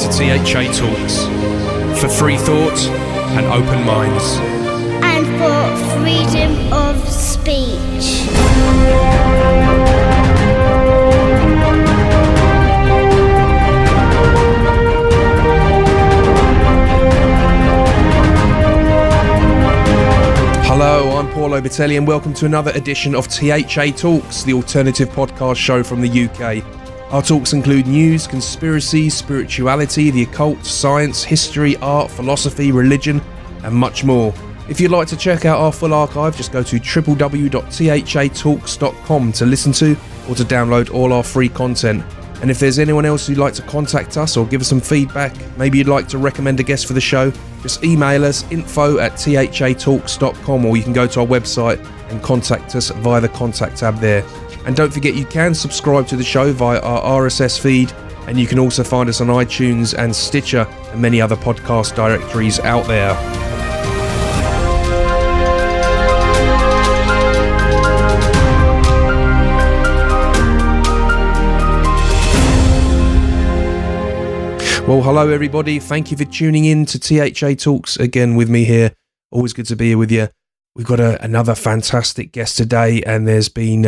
to THA Talks, for free thought and open minds. And for freedom of speech. Hello, I'm Paul Obatelli and welcome to another edition of THA Talks, the alternative podcast show from the UK. Our talks include news, conspiracy, spirituality, the occult, science, history, art, philosophy, religion, and much more. If you'd like to check out our full archive, just go to www.thatalks.com to listen to or to download all our free content. And if there's anyone else who'd like to contact us or give us some feedback, maybe you'd like to recommend a guest for the show, just email us info@thatalks.com, or you can go to our website and contact us via the contact tab there. And don't forget, you can subscribe to the show via our RSS feed, and you can also find us on iTunes and Stitcher and many other podcast directories out there. Well, hello everybody. Thank you for tuning in to THA Talks again with me here. Always good to be here with you. We've got another fantastic guest today, and there's been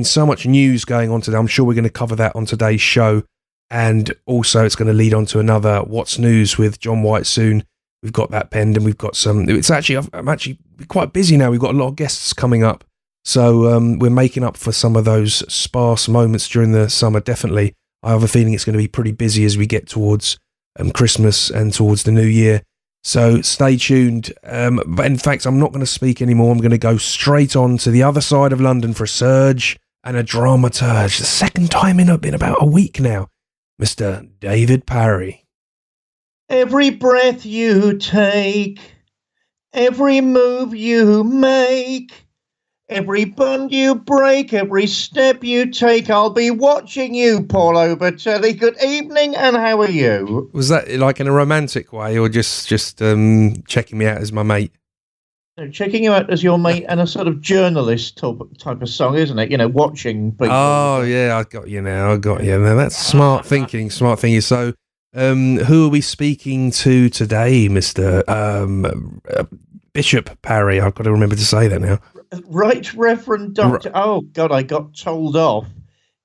so much news going on today. I'm sure we're going to cover that on today's show, and also it's going to lead on to another What's News with John White soon. We've got that penned, and we've got some. I'm actually quite busy now. We've got a lot of guests coming up, so we're making up for some of those sparse moments during the summer. Definitely, I have a feeling it's going to be pretty busy as we get towards Christmas and towards the new year. So stay tuned. But in fact, I'm not going to speak anymore. I'm going to go straight on to the other side of London for a surge and a dramaturge. The second time in about a week now, Mr. David Bowie. Every breath you take, every move you make, every bond you break, every step you take, I'll be watching you, Paul Obatelli. Good evening, and how are you? Was that like in a romantic way, or just checking me out as my mate? Checking you out as your mate, and a sort of journalist type of song, isn't it? You know, watching people. Oh, yeah, I got you now. That's smart thinking. So, who are we speaking to today, Mr. Bishop Parry? I've got to remember to say that now. Right, Reverend Doctor. Oh, God, I got told off.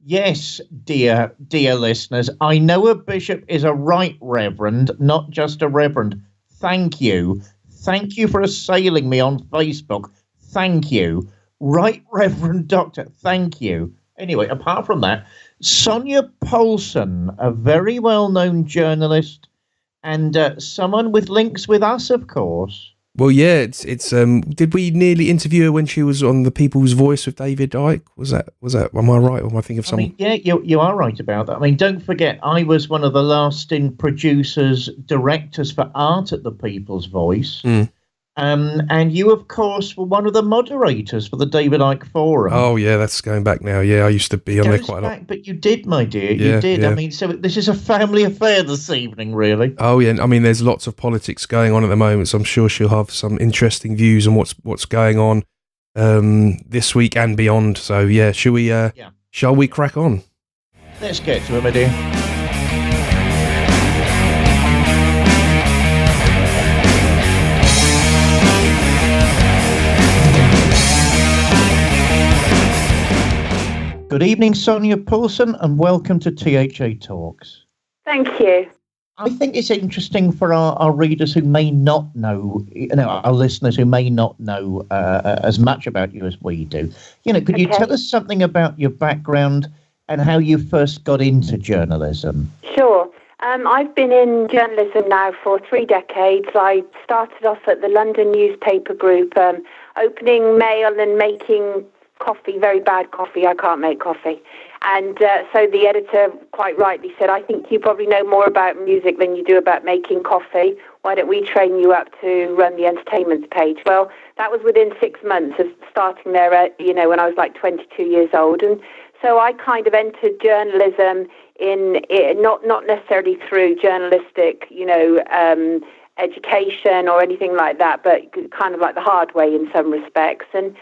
Yes, dear listeners, I know a bishop is a right reverend, not just a reverend. Thank you. Thank you for assailing me on Facebook. Thank you. Right, Reverend Doctor. Thank you. Anyway, apart from that, Sonia Poulton, a very well-known journalist and someone with links with us, of course. Well, yeah, it's did we nearly interview her when she was on The People's Voice with David Icke? Was that, am I right, or am I thinking of someone? Yeah, you are right about that. I mean, don't forget, I was one of the last-in producers, directors for art at The People's Voice. And you, of course, were one of the moderators for the David Icke Forum. Oh, yeah, that's going back now. Yeah, I used to be on there quite a lot. But you did, my dear. You did. Yeah. I mean, so this is a family affair this evening, really. Oh, yeah. I mean, there's lots of politics going on at the moment, so I'm sure she'll have some interesting views on what's going on this week and beyond. So, yeah, shall we crack on? Let's get to it, my dear. Good evening, Sonia Poulton, and welcome to THA Talks. Thank you. I think it's interesting for our readers who may not know, our listeners who may not know as much about you as we do. Could you tell us something about your background and how you first got into journalism? Sure. I've been in journalism now for 3 decades. I started off at the London newspaper group, opening mail and making coffee, very bad coffee. I can't make coffee. And so the editor quite rightly said, I think you probably know more about music than you do about making coffee. Why don't we train you up to run the entertainment page? Well, that was within 6 months of starting there, when I was like 22 years old. And so I kind of entered journalism in not necessarily through journalistic, education or anything like that, but kind of like the hard way in some respects. And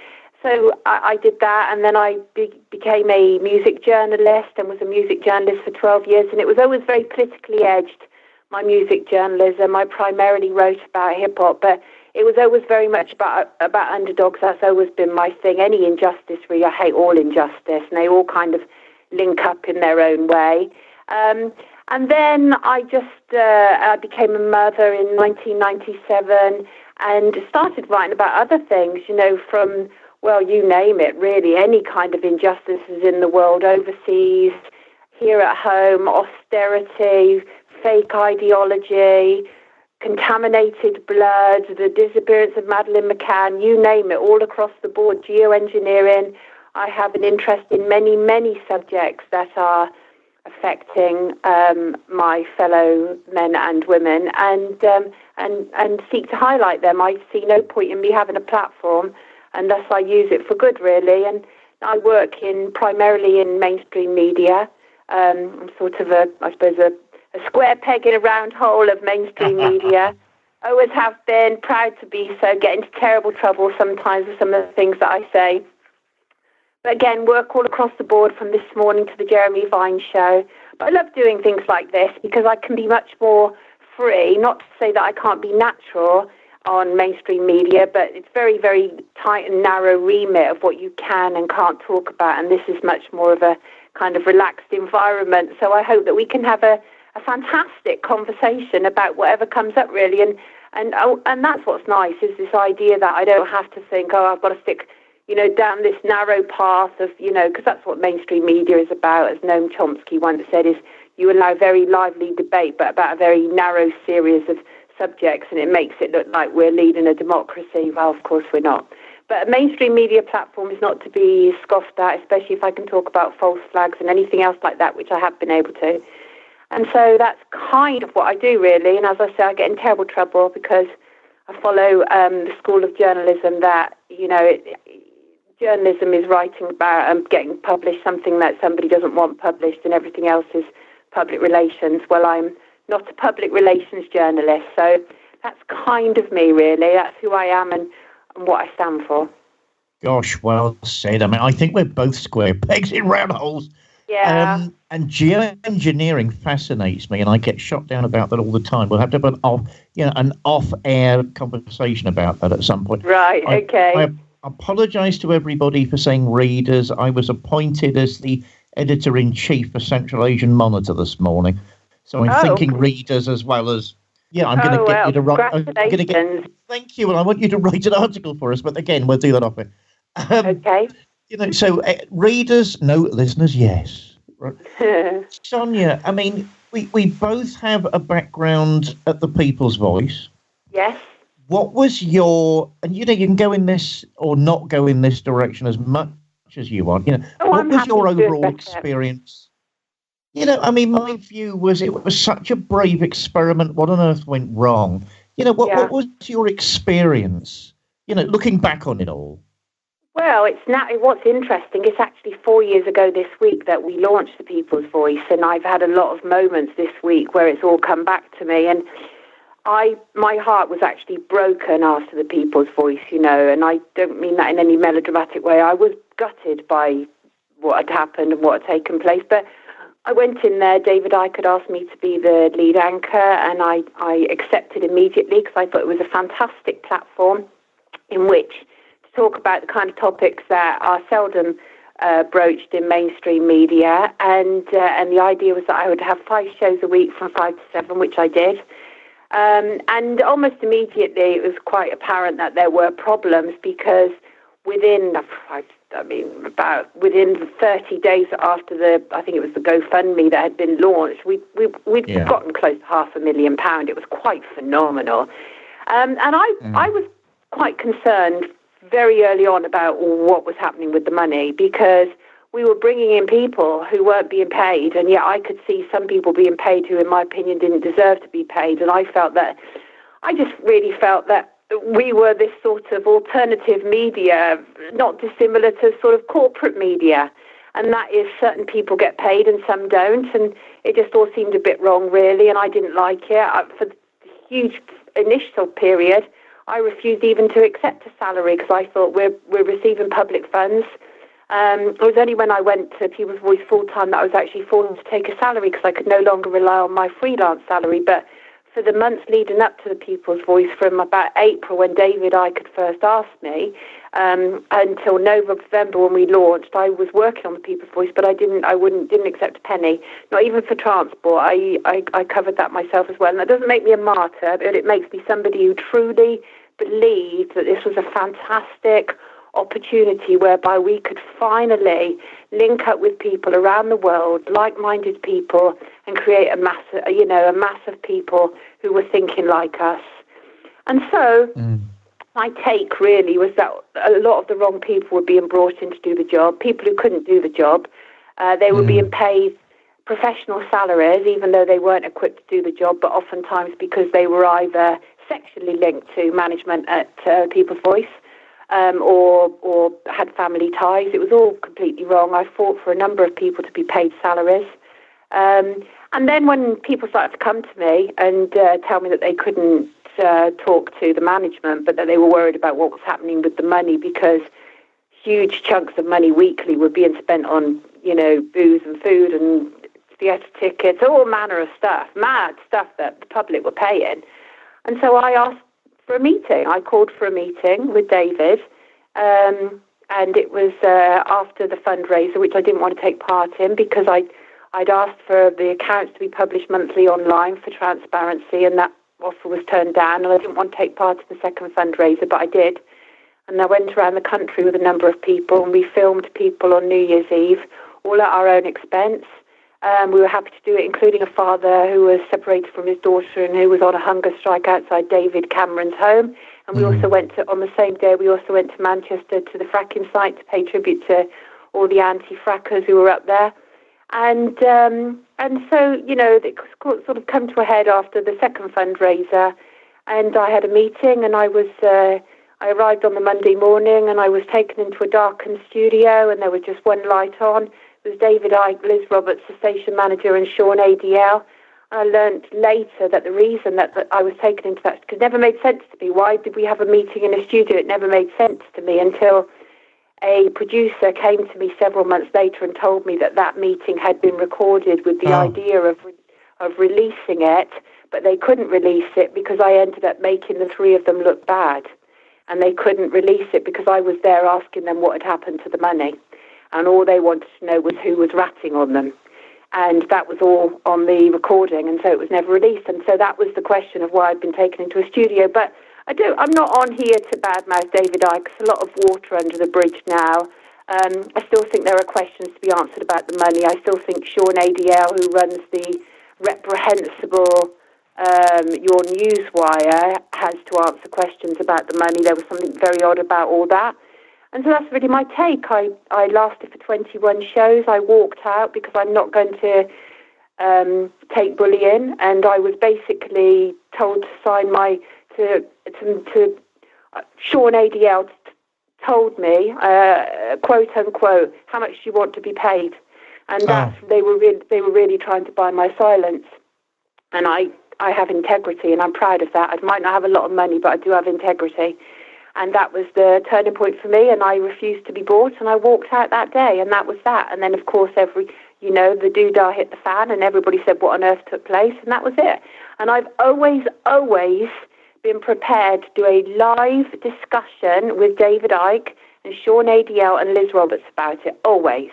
so I did that, and then I became a music journalist and was a music journalist for 12 years, and it was always very politically edged, my music journalism. I primarily wrote about hip-hop, but it was always very much about underdogs. That's always been my thing. Any injustice, really. I hate all injustice, and they all kind of link up in their own way. And then I became a mother in 1997 and started writing about other things, from, well, you name it, really, any kind of injustices in the world, overseas, here at home, austerity, fake ideology, contaminated blood, the disappearance of Madeleine McCann, you name it, all across the board, geoengineering. I have an interest in many, many subjects that are affecting my fellow men and women, and seek to highlight them. I see no point in me having a platform unless I use it for good, really. And I work primarily in mainstream media. I'm sort of a square peg in a round hole of mainstream media. Always have been, proud to be so, get into terrible trouble sometimes with some of the things that I say. But again, work all across the board from This Morning to the Jeremy Vine Show. But I love doing things like this because I can be much more free, not to say that I can't be natural on mainstream media, but it's very, very tight and narrow remit of what you can and can't talk about, and this is much more of a kind of relaxed environment. So I hope that we can have a fantastic conversation about whatever comes up, really, and that's what's nice, is this idea that I don't have to think, I've got to stick, down this narrow path of, because that's what mainstream media is about, as Noam Chomsky once said, is you allow very lively debate, but about a very narrow series of subjects, and it makes it look like we're leading a democracy. Well, of course we're not. But a mainstream media platform is not to be scoffed at, especially if I can talk about false flags and anything else like that, which I have been able to. And so that's kind of what I do, really. And as I say, I get in terrible trouble because I follow the school of journalism that, journalism is writing about getting published something that somebody doesn't want published, and everything else is public relations. Well, I'm not a public relations journalist, so that's kind of me, really. That's who I am and what I stand for. Gosh, well said. I mean, I think we're both square pegs in round holes. Yeah. And geoengineering fascinates me, and I get shot down about that all the time. We'll have to have an off-air conversation about that at some point. Right. Okay. I apologise to everybody for saying readers. I was appointed as the editor-in-chief for Central Asian Monitor this morning, so I'm thinking readers as well as. Yeah, I'm going to get you to write. Thank you, and I want you to write an article for us. But again, we'll do that off it. Okay. So readers, no, listeners, yes. Right. Sonia, I mean, we both have a background at the People's Voice. Yes. What was your, and you can go in this or not go in this direction as much as you want. What was your overall experience? I mean, my view was it was such a brave experiment. What on earth went wrong? What was your experience? Looking back on it all. Well, what's interesting, it's actually 4 years ago this week that we launched the People's Voice, and I've had a lot of moments this week where it's all come back to me, and my heart was actually broken after the People's Voice, and I don't mean that in any melodramatic way. I was gutted by what had happened and what had taken place, but I went in there. David Bowie had asked me to be the lead anchor, and I accepted immediately because I thought it was a fantastic platform in which to talk about the kind of topics that are seldom broached in mainstream media. And the idea was that I would have 5 shows a week from 5 to 7, which I did. And almost immediately it was quite apparent that there were problems because within 30 days after I think it was the GoFundMe that had been launched, we'd gotten close to £500,000. It was quite phenomenal. And I was quite concerned very early on about what was happening with the money because we were bringing in people who weren't being paid, and yet I could see some people being paid who, in my opinion, didn't deserve to be paid. And I just really felt that we were this sort of alternative media, not dissimilar to sort of corporate media. And that is certain people get paid and some don't. And it just all seemed a bit wrong, really. And I didn't like it. For the huge initial period, I refused even to accept a salary because I thought we're receiving public funds. It was only when I went to People's Voice full-time that I was actually forced to take a salary because I could no longer rely on my freelance salary. But for the months leading up to the People's Voice, from about April when David Icke had first asked me, until November when we launched, I was working on the People's Voice, but I didn't accept a penny, not even for transport. I covered that myself as well. And that doesn't make me a martyr, but it makes me somebody who truly believed that this was a fantastic opportunity whereby we could finally link up with people around the world, like-minded people, and create a mass of people who were thinking like us. And so my take really was that a lot of the wrong people were being brought in to do the job, people who couldn't do the job. They were being paid professional salaries, even though they weren't equipped to do the job, but oftentimes because they were either sexually linked to management at People's Voice, or had family ties. It was all completely wrong. I fought for a number of people to be paid salaries. And then when people started to come to me and tell me that they couldn't talk to the management, but that they were worried about what was happening with the money because huge chunks of money weekly were being spent on, booze and food and theatre tickets, all manner of stuff, mad stuff that the public were paying. And so I asked for a meeting. I called for a meeting with David, and it was after the fundraiser, which I didn't want to take part in because I'd asked for the accounts to be published monthly online for transparency, and that offer was turned down, and I didn't want to take part in the second fundraiser, but I did. And I went around the country with a number of people, and we filmed people on New Year's Eve, all at our own expense. We were happy to do it, including a father who was separated from his daughter and who was on a hunger strike outside David Cameron's home. And we also went on the same day, we also went to Manchester to the fracking site to pay tribute to all the anti-frackers who were up there. And so, it sort of come to a head after the second fundraiser. And I had a meeting, and I arrived on the Monday morning, and I was taken into a darkened studio, and there was just one light on. It was David Icke, Liz Roberts, the station manager, and Sean ADL. I learned later that the reason that I was taken into that, because it never made sense to me. Why did we have a meeting in a studio? It never made sense to me until a producer came to me several months later and told me that meeting had been recorded with the idea of releasing it, but they couldn't release it because I ended up making the three of them look bad. And they couldn't release it because I was there asking them what had happened to the money. And all they wanted to know was who was ratting on them. And that was all on the recording, and so it was never released. And so that was the question of why I'd been taken into a studio. But I'm not on here to badmouth David Icke. There's a lot of water under the bridge now. I still think there are questions to be answered about the money. I still think Sean ADL, who runs the reprehensible Your Newswire, has to answer questions about the money. There was something very odd about all that. And so that's really my take. I lasted for 21 shows. I walked out because I'm not going to take bullying, and I was basically told to sign Sean ADL told me, quote unquote, how much do you want to be paid? And they were really trying to buy my silence. And I have integrity, and I'm proud of that. I might not have a lot of money, but I do have integrity. And that was the turning point for me, and I refused to be bought, and I walked out that day, and that was that. And then, of course, the doodah hit the fan, and everybody said, what on earth took place? And that was it. And I've always been prepared to do a live discussion with David Icke and Sean ADL and Liz Roberts about it, always.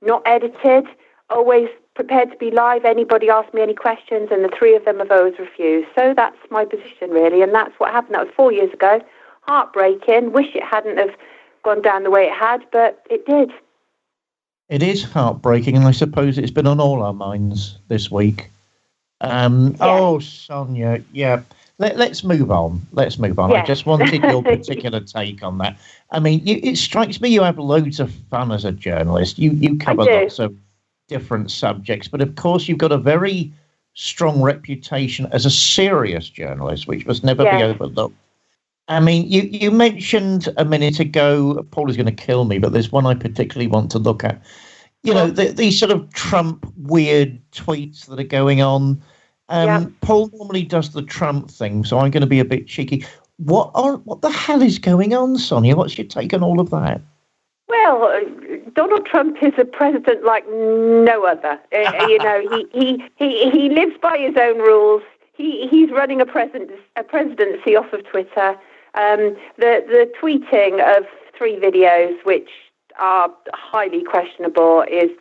Not edited, always prepared to be live. Anybody asked me any questions, and the three of them have always refused. So that's my position, really, and that's what happened. That was 4 years ago. Heartbreaking. Wish it hadn't have gone down the way it had, but it did. It is heartbreaking, and I suppose it's been on all our minds this week. Oh, Sonia, yeah. Let's move on. Let's move on. Yeah. I just wanted your particular take on that. I mean, it strikes me you have loads of fun as a journalist. You cover lots of different subjects, but of course you've got a very strong reputation as a serious journalist, which must never be overlooked. I mean, you mentioned a minute ago, Paul is going to kill me, but there's one I particularly want to look at. These sort of Trump weird tweets that are going on. Paul normally does the Trump thing, so I'm going to be a bit cheeky. What the hell is going on, Sonia? What's your take on all of that? Well, Donald Trump is a president like no other. He lives by his own rules. he's running a presidency off of Twitter. The tweeting of 3 videos, which are highly questionable, is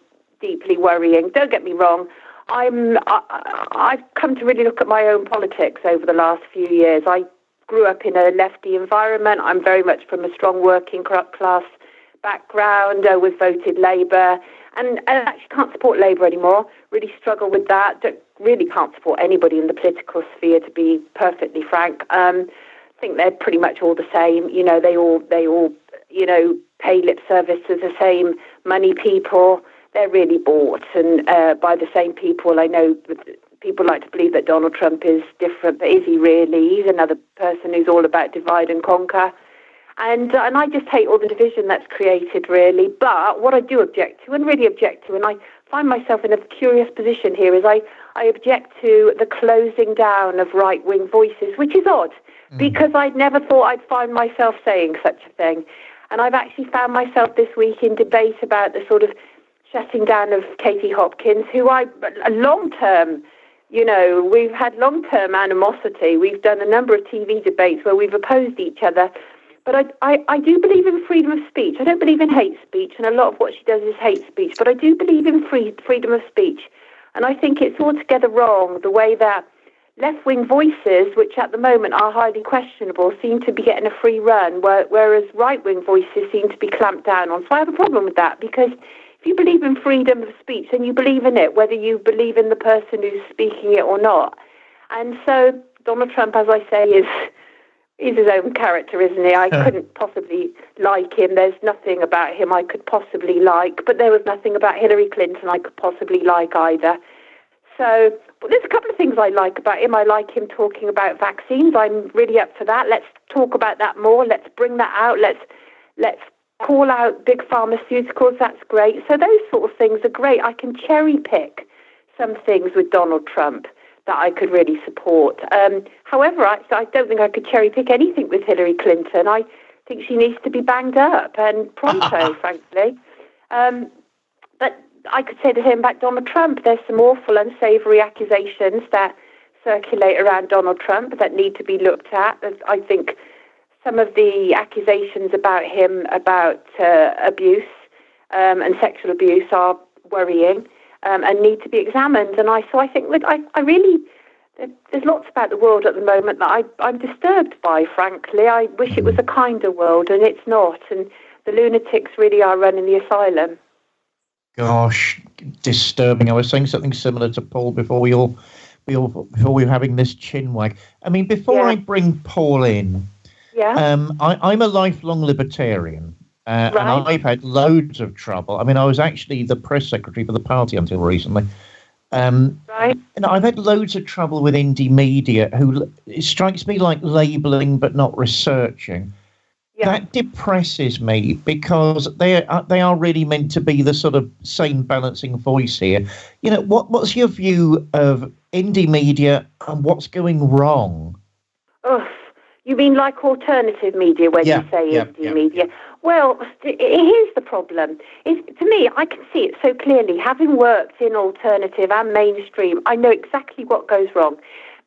deeply worrying. Don't get me wrong. I've come to really look at my own politics over the last few years. I grew up in a lefty environment. I'm very much from a strong working class background. I was voted Labour, and I actually can't support Labour anymore. Really struggle with that. Really can't support anybody in the political sphere, to be perfectly frank. I think they're pretty much all the same. You know, they all pay lip service to the same money people. They're really bought and by the same people. I know people like to believe that Donald Trump is different, but is he really? He's another person who's all about divide and conquer. And I just hate all the division that's created, really. But what I do object to, and really object to, and I find myself in a curious position here, is I object to the closing down of right-wing voices, which is odd, because I'd never thought I'd find myself saying such a thing. And I've actually found myself this week in debate about the sort of shutting down of Katie Hopkins, who long-term, we've had long-term animosity. We've done a number of TV debates where we've opposed each other. But I do believe in freedom of speech. I don't believe in hate speech, and a lot of what she does is hate speech. But I do believe in freedom of speech. And I think it's altogether wrong the way that left-wing voices, which at the moment are highly questionable, seem to be getting a free run, whereas right-wing voices seem to be clamped down on. So I have a problem with that, because if you believe in freedom of speech, then you believe in it, whether you believe in the person who's speaking it or not. And so Donald Trump, as I say, is his own character, isn't he? I couldn't possibly like him. There's nothing about him I could possibly like, but there was nothing about Hillary Clinton I could possibly like either. So there's a couple of things I like about him. I like him talking about vaccines. I'm really up for that. Let's talk about that more. Let's bring that out. Let's call out big pharmaceuticals. That's great. So those sort of things are great. I can cherry pick some things with Donald Trump that I could really support. However, I don't think I could cherry pick anything with Hillary Clinton. I think she needs to be banged up and pronto, frankly. But I could say the same about Donald Trump. There's some awful unsavoury accusations that circulate around Donald Trump that need to be looked at. I think some of the accusations about him about abuse and sexual abuse are worrying and need to be examined. And I think I really, there's lots about the world at the moment that I'm disturbed by, frankly. I wish it was a kinder world, and it's not. And the lunatics really are running the asylum. Gosh, disturbing. I was saying something similar to Paul before we were having this chin wag. I mean, before I bring Paul in, I'm a lifelong libertarian, and I've had loads of trouble. I mean, I was actually the press secretary for the party until recently. And I've had loads of trouble with indie media who, it strikes me like labelling but not researching. Yeah. That depresses me, because they are really meant to be the sort of sane balancing voice here. You know, what's your view of indie media and what's going wrong? Oh, you mean like alternative media when you say indie media? Well, here's the problem. To me, I can see it so clearly. Having worked in alternative and mainstream, I know exactly what goes wrong.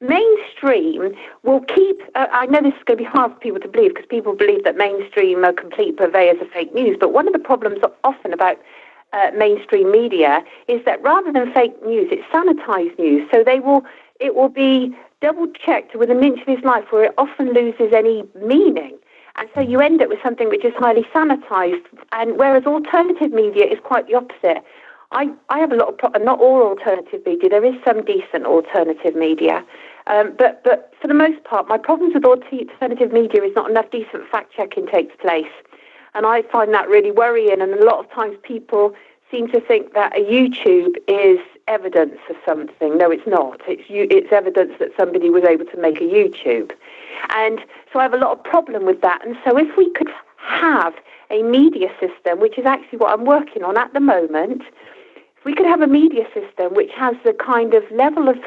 Mainstream will keep, I know this is going to be hard for people to believe, because people believe that mainstream are complete purveyors of fake news, but one of the problems often about mainstream media is that rather than fake news, it's sanitized news. So it will be double-checked with an inch of his life, where it often loses any meaning. And so you end up with something which is highly sanitized, and whereas alternative media is quite the opposite. I have a lot of not all alternative media. There is some decent alternative media, but for the most part, my problems with alternative media is not enough decent fact-checking takes place, and I find that really worrying. And a lot of times, people seem to think that a YouTube is evidence of something. No, it's not. It's evidence that somebody was able to make a YouTube, and so I have a lot of problem with that. And so, if we could have a media system, which is actually what I'm working on at the moment. If we could have a media system which has the kind of level of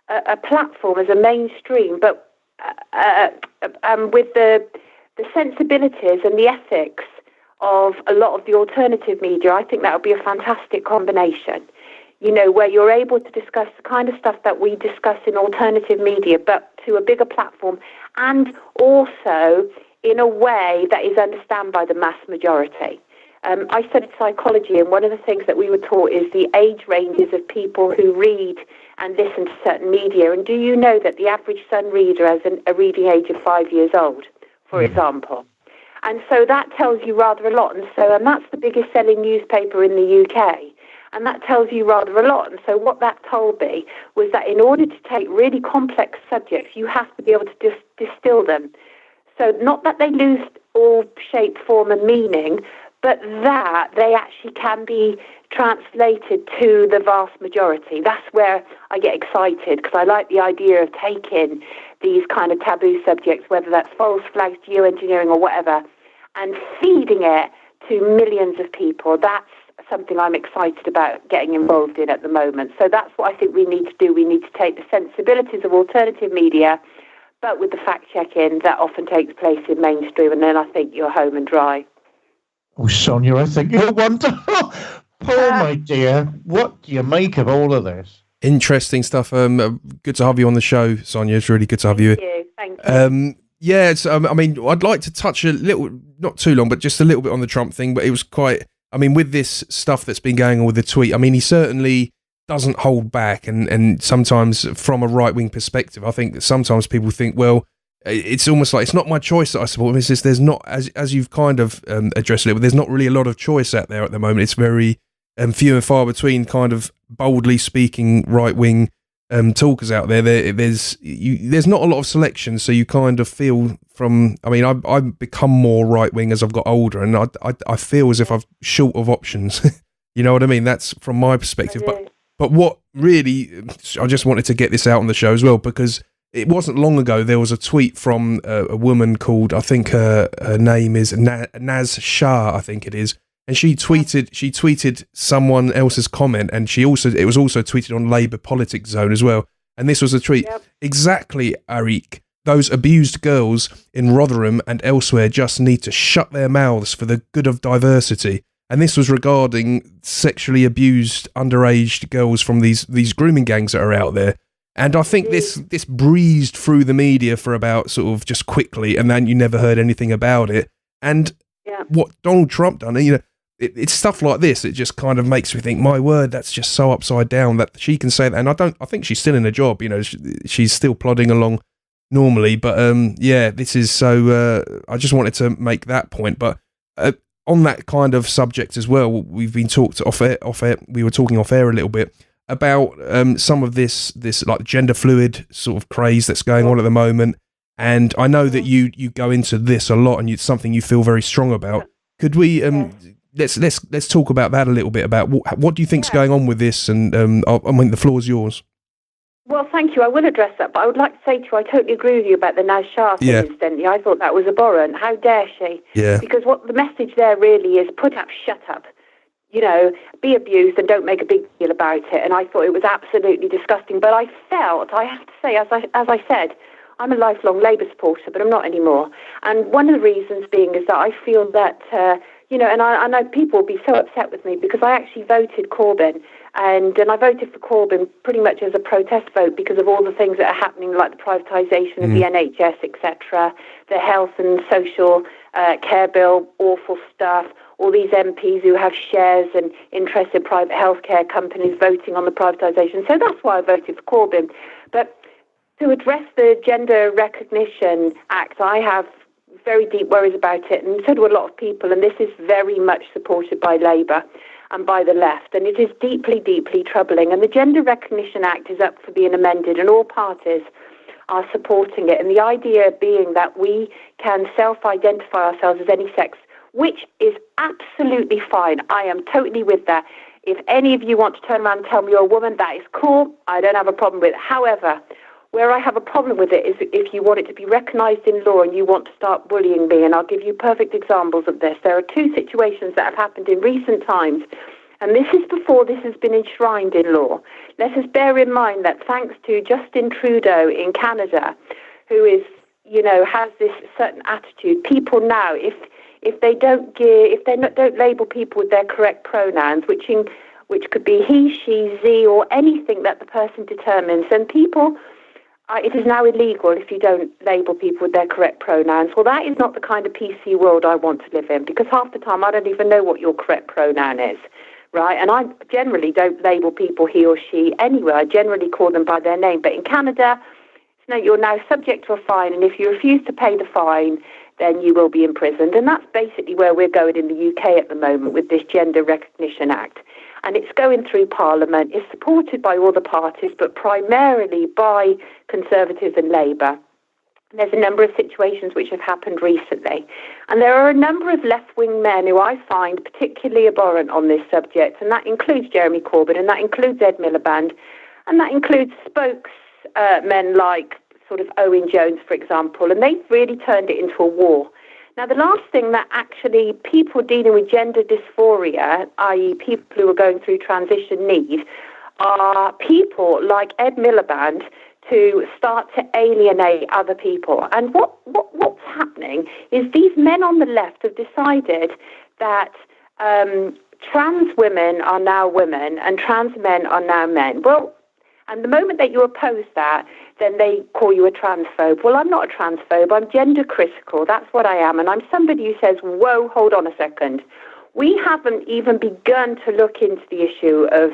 a platform as a mainstream, but with the sensibilities and the ethics of a lot of the alternative media, I think that would be a fantastic combination. where you're able to discuss the kind of stuff that we discuss in alternative media, but to a bigger platform, and also in a way that is understood by the mass majority. I studied psychology, and one of the things that we were taught is the age ranges of people who read and listen to certain media. And do you know that the average Sun reader has a reading age of 5 years old, for example? And so that tells you rather a lot. And that's the biggest selling newspaper in the UK. And that tells you rather a lot. And so what that told me was that in order to take really complex subjects, you have to be able to distill them. So not that they lose all shape, form and meaning, but that they actually can be translated to the vast majority. That's where I get excited, because I like the idea of taking these kind of taboo subjects, whether that's false flags, geoengineering or whatever, and feeding it to millions of people. That's something I'm excited about getting involved in at the moment. So that's what I think we need to do. We need to take the sensibilities of alternative media, but with the fact-checking that often takes place in mainstream, and then I think you're home and dry. Oh, Sonia, I think you're wonderful. Paul, my dear, what do you make of all of this? Interesting stuff. Good to have you on the show, Sonia. It's really good to have you. Thank you. Yeah, it's, I mean, I'd like to touch a little, not too long, but just a little bit on the Trump thing. But it was quite, I mean, with this stuff that's been going on with the tweet, I mean, he certainly doesn't hold back. And sometimes from a right-wing perspective, I think that sometimes people think, well, it's almost like it's not my choice that I support him. It's just there's not, as you've kind of addressed it, but there's not really a lot of choice out there at the moment. It's very few and far between kind of boldly speaking right-wing talkers out there. There's not a lot of selection, so you kind of feel from, I mean, I've become more right-wing as I've got older, and I feel as if I'm short of options. You know what I mean? That's from my perspective. But what really, I just wanted to get this out on the show as well, because it wasn't long ago there was a tweet from a woman called, I think her name is Naz Shah, I think it is, and she tweeted someone else's comment, and it was also tweeted on Labour Politics Zone as well. And this was a tweet. Yep. Exactly, Arik. Those abused girls in Rotherham and elsewhere just need to shut their mouths for the good of diversity. And this was regarding sexually abused underage girls from these grooming gangs that are out there. And I think this breezed through the media for about sort of just quickly, and then you never heard anything about it. And what Donald Trump done, it's stuff like this. It just kind of makes me think, my word, that's just so upside down that she can say that. And I think she's still in a job. She's still plodding along normally. But this is so. I just wanted to make that point. But on that kind of subject as well, we've been talked off air. We were talking off air a little bit about some of this like gender fluid sort of craze that's going on at the moment. And I know that you go into this a lot, and it's something you feel very strong about. Could we let's talk about that a little bit, about what do you think's going on with this? And I mean, the floor is yours. Well, thank you. I will address that, but I would like to say to you, I totally agree with you about the Naz Shah thing, incidentally. I thought that was abhorrent. How dare she? Yeah. Because what the message there really is, put up, shut up. Be abused and don't make a big deal about it. And I thought it was absolutely disgusting. But I felt, I have to say, as I said, I'm a lifelong Labour supporter, but I'm not anymore. And one of the reasons being is that I feel that, and I know people will be so upset with me, because I actually voted Corbyn. And I voted for Corbyn pretty much as a protest vote because of all the things that are happening, like the privatisation of the NHS, etc., the health and social care bill, awful stuff, all these MPs who have shares and interest in private healthcare companies voting on the privatisation. So that's why I voted for Corbyn. But to address the Gender Recognition Act, I have very deep worries about it, and so do a lot of people, and this is very much supported by Labour and by the left, and it is deeply, deeply troubling. And the Gender Recognition Act is up for being amended, and all parties are supporting it, and the idea being that we can self-identify ourselves as any sex, which is absolutely fine. I am totally with that. If any of you want to turn around and tell me you're a woman, that is cool. I don't have a problem with it. However, where I have a problem with it is if you want it to be recognised in law and you want to start bullying me, and I'll give you perfect examples of this. There are two situations that have happened in recent times, and this is before this has been enshrined in law. Let us bear in mind that thanks to Justin Trudeau in Canada, who is, has this certain attitude, people now, if they don't label people with their correct pronouns, which which could be he, she, ze, or anything that the person determines. And people, it is now illegal if you don't label people with their correct pronouns. Well, that is not the kind of PC world I want to live in, because half the time I don't even know what your correct pronoun is, right? And I generally don't label people he or she anyway. I generally call them by their name. But in Canada, you're now subject to a fine, and if you refuse to pay the fine, then you will be imprisoned. And that's basically where we're going in the UK at the moment with this Gender Recognition Act. And it's going through Parliament. It's supported by all the parties, but primarily by Conservatives and Labour. And there's a number of situations which have happened recently. And there are a number of left-wing men who I find particularly abhorrent on this subject, and that includes Jeremy Corbyn, and that includes Ed Miliband, and that includes spokesmen like sort of Owen Jones, for example, and they've really turned it into a war. Now, the last thing that actually people dealing with gender dysphoria, i.e. people who are going through transition need, are people like Ed Miliband to start to alienate other people. And what's happening is these men on the left have decided that trans women are now women and trans men are now men. Well, and the moment that you oppose that, then they call you a transphobe. Well, I'm not a transphobe. I'm gender critical. That's what I am. And I'm somebody who says, whoa, hold on a second. We haven't even begun to look into the issue of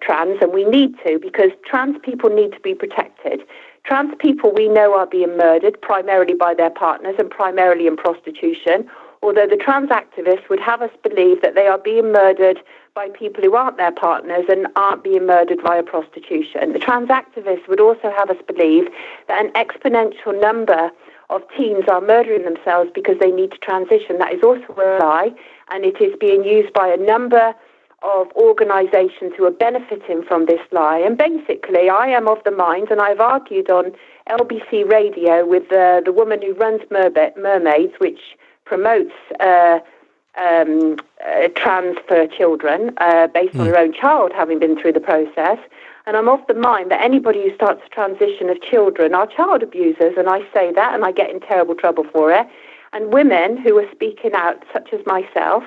trans, and we need to, because trans people need to be protected. Trans people we know are being murdered primarily by their partners and primarily in prostitution, although the trans activists would have us believe that they are being murdered by people who aren't their partners and aren't being murdered via prostitution. The trans activists would also have us believe that an exponential number of teens are murdering themselves because they need to transition. That is also a lie, and it is being used by a number of organisations who are benefiting from this lie. And basically, I am of the mind, and I've argued on LBC Radio with the woman who runs Mermaids, which promotes trans for children based on her own child having been through the process. And I'm of the mind that anybody who starts a transition of children are child abusers, and I say that, and I get in terrible trouble for it. And women who are speaking out, such as myself,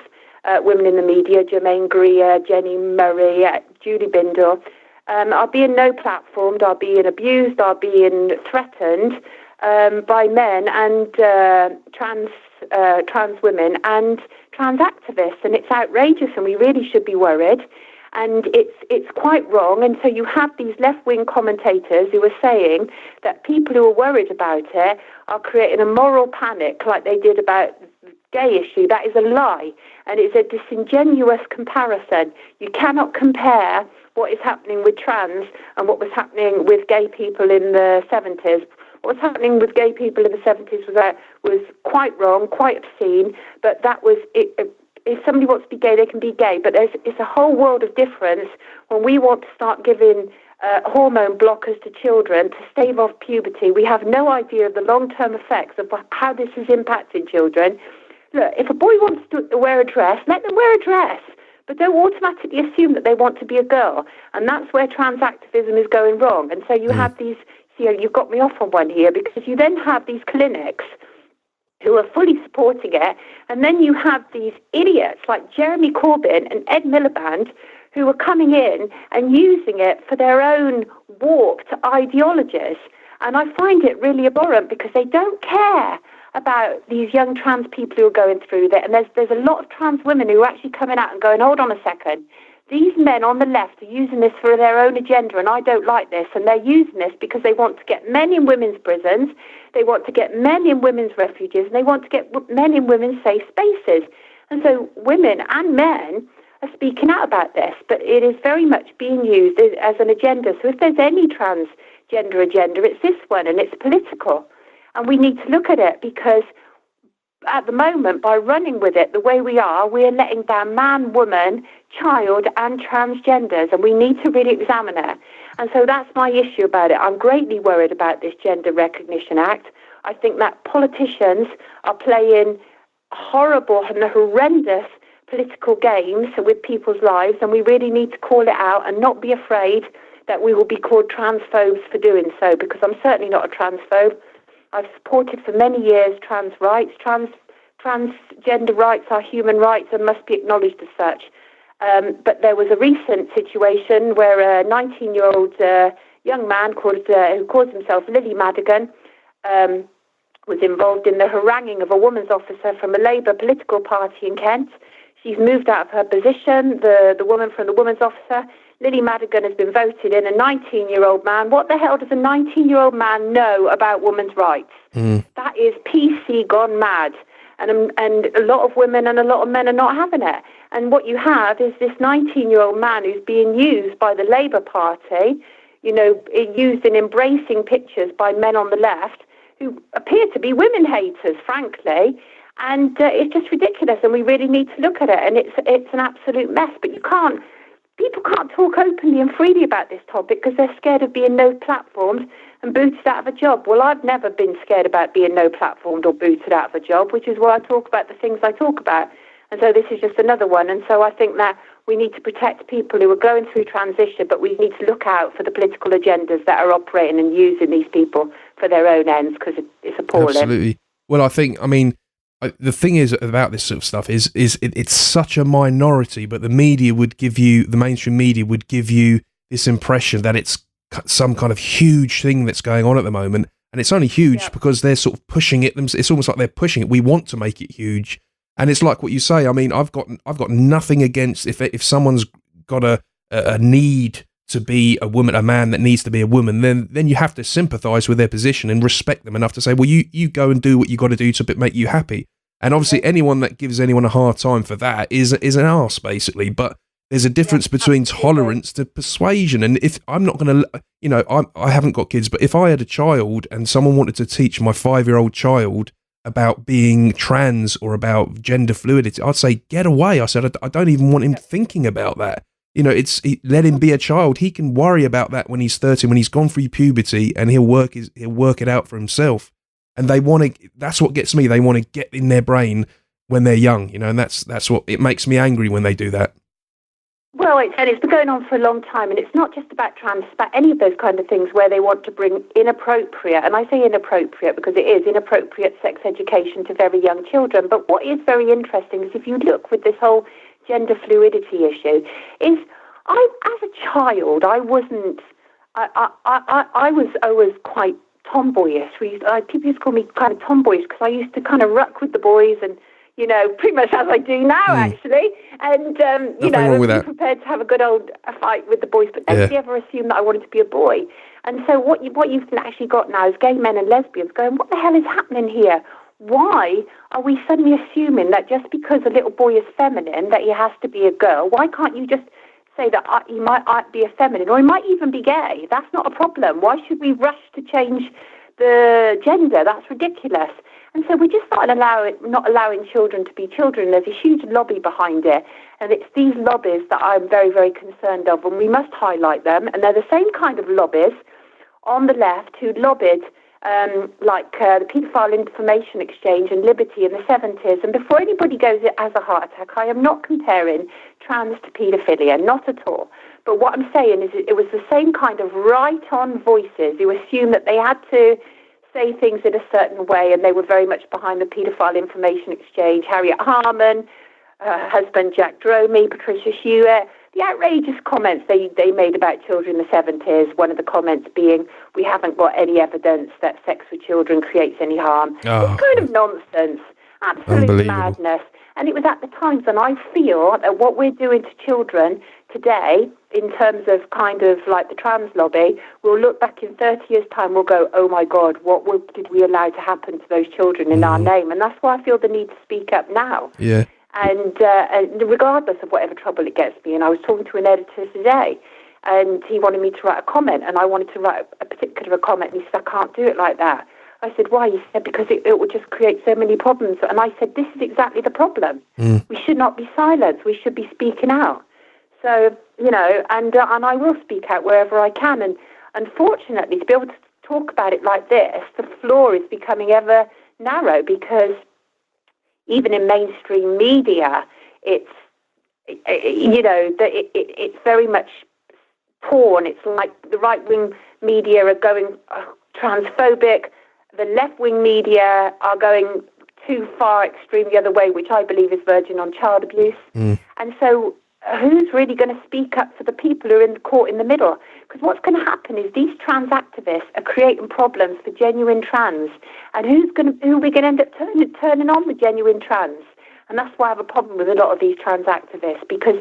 women in the media, Jermaine Greer, Jenny Murray, Julie Bindle, are being no-platformed, are being abused, are being threatened by men and trans women and trans activists, and it's outrageous, and we really should be worried. And it's quite wrong. And so you have these left-wing commentators who are saying that people who are worried about it are creating a moral panic like they did about the gay issue. That is a lie, and it's a disingenuous comparison. You cannot compare what is happening with trans and what was happening with gay people in the 70s. What was happening with gay people in the 70s was quite wrong, quite obscene, but that was it. If somebody wants to be gay, they can be gay, but it's a whole world of difference when we want to start giving hormone blockers to children to stave off puberty. We have no idea of the long-term effects of how this has impacted children. Look, if a boy wants to wear a dress, let them wear a dress, but don't automatically assume that they want to be a girl, and that's where trans activism is going wrong. And so you have these, you've got me off on one here, because you then have these clinics who are fully supporting it, and then you have these idiots like Jeremy Corbyn and Ed Miliband who are coming in and using it for their own warped ideologies. And I find it really abhorrent, because they don't care about these young trans people who are going through that. And there's a lot of trans women who are actually coming out and going, hold on a second, these men on the left are using this for their own agenda, and I don't like this. And they're using this because they want to get men in women's prisons, they want to get men in women's refuges, and they want to get men in women's safe spaces. And so women and men are speaking out about this, but it is very much being used as an agenda. So if there's any transgender agenda, it's this one, and it's political. And we need to look at it, because at the moment, by running with it the way we are, we're letting down man, woman, child and transgenders, and we need to really examine it. And so that's my issue about it. I'm greatly worried about this Gender Recognition Act. I think that politicians are playing horrible and horrendous political games with people's lives, and we really need to call it out and not be afraid that we will be called transphobes for doing so, because I'm certainly not a transphobe. I've supported for many years trans rights. Transgender rights are human rights and must be acknowledged as such. But there was a recent situation where a 19-year-old young man who calls himself Lily Madigan was involved in the haranguing of a women's officer from a Labour political party in Kent. She's moved out of her position, the woman from the women's officer. Lily Madigan has been voted in, a 19-year-old man. What the hell does a 19-year-old man know about women's rights? That is PC gone mad. And a lot of women and a lot of men are not having it. And what you have is this 19-year-old man who's being used by the Labour Party, used in embracing pictures by men on the left who appear to be women haters, frankly. And it's just ridiculous, and we really need to look at it. And it's an absolute mess. But people can't talk openly and freely about this topic because they're scared of being no-platformed and booted out of a job. Well, I've never been scared about being no-platformed or booted out of a job, which is why I talk about the things I talk about. And so this is just another one. And so I think that we need to protect people who are going through transition, but we need to look out for the political agendas that are operating and using these people for their own ends, because it's appalling. Absolutely. Well, the thing is about this sort of stuff is it's such a minority, but the mainstream media would give you this impression that it's some kind of huge thing that's going on at the moment, and it's only huge because they're sort of pushing it. It's almost like they're pushing it. We want to make it huge, and it's like what you say. I mean, I've got nothing against if someone's got a need to be a woman, a man that needs to be a woman, then you have to sympathise with their position and respect them enough to say, well, you go and do what you got to do to make you happy. And obviously, anyone that gives anyone a hard time for that is an arse, basically. But there's a difference between tolerance to persuasion. And if I'm not going to, I haven't got kids, but if I had a child and someone wanted to teach my 5-year-old child about being trans or about gender fluidity, I'd say, get away. I said, I don't even want him thinking about that. Let him be a child. He can worry about that when he's 30, when he's gone through puberty, and he'll work it out for himself. And that's what gets me. They want to get in their brain when they're young, and that's what it makes me angry when they do that. Well, it's been going on for a long time, and it's not just about trans, it's about any of those kind of things where they want to bring inappropriate, and I say inappropriate because it is inappropriate sex education to very young children. But what is very interesting is if you look with this whole gender fluidity issue, is as a child, I was always quite tomboyish. People used to call me kind of tomboyish because I used to kind of ruck with the boys and, pretty much as I do now, actually. And, be prepared to have a good old fight with the boys, but nobody ever assumed that I wanted to be a boy. And so what you've actually got now is gay men and lesbians going, what the hell is happening here? Why are we suddenly assuming that just because a little boy is feminine, that he has to be a girl? Why can't you just say that he might be a feminine, or he might even be gay? That's not a problem. Why should we rush to change the gender? That's ridiculous. And so we're just not allowing children to be children. There's a huge lobby behind it, and it's these lobbies that I'm very, very concerned of, and we must highlight them. And they're the same kind of lobbies on the left who lobbied the Paedophile Information Exchange and Liberty in the 70s. And before anybody goes, it has a heart attack, I am not comparing trans to paedophilia, not at all. But what I'm saying is it was the same kind of right-on voices who assumed that they had to say things in a certain way, and they were very much behind the Paedophile Information Exchange. Harriet Harman, her husband Jack Dromey, Patricia Hewitt, the outrageous comments they made about children in the 70s, one of the comments being, we haven't got any evidence that sex with children creates any harm. It's kind of nonsense, absolute madness. And it was at the times, and I feel that what we're doing to children today, in terms of kind of like the trans lobby, we'll look back in 30 years' time, we'll go, oh my God, what did we allow to happen to those children in our name? And that's why I feel the need to speak up now. Yeah. And regardless of whatever trouble it gets me. And I was talking to an editor today, and he wanted me to write a comment, and I wanted to write a particular comment, and he said, I can't do it like that. I said, why? He said, because it will just create so many problems. And I said, this is exactly the problem. We should not be silent. We should be speaking out. So, and I will speak out wherever I can. And unfortunately, to be able to talk about it like this, the floor is becoming ever narrow, because even in mainstream media, it's very much torn. It's like the right-wing media are going transphobic. The left-wing media are going too far extreme the other way, which I believe is verging on child abuse. And so who's really going to speak up for the people who are in the caught in the middle? Because what's going to happen is these trans activists are creating problems for genuine trans, and who are we going to end up turning on the genuine trans? And that's why I have a problem with a lot of these trans activists, because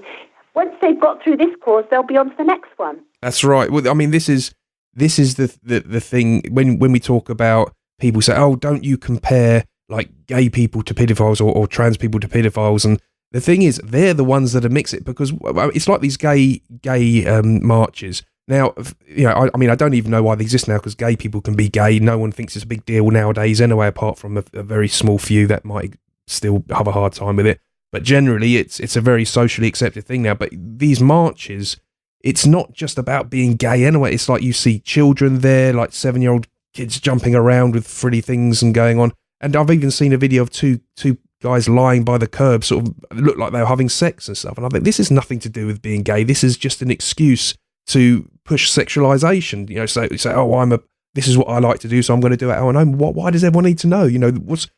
once they've got through this cause, they'll be on to the next one. That's right. Well, I mean, this is the thing when we talk about people say, oh, don't you compare like gay people to pedophiles or trans people to pedophiles, and the thing is, they're the ones that mix it, because it's like these gay marches. Now, you know, I mean, I don't even know why they exist now, because gay people can be gay. No one thinks it's a big deal nowadays anyway, apart from a very small few that might still have a hard time with it. But generally, it's a very socially accepted thing now. But these marches, it's not just about being gay anyway. It's like you see children there, like 7-year-old kids jumping around with frilly things and going on. And I've even seen a video of two guys lying by the curb, sort of look like they were having sex and stuff. And I think this is nothing to do with being gay. This is just an excuse to push sexualization. You know, so say, oh, this is what I like to do, so I'm going to do it. Oh, and why does everyone need to know? You know, what's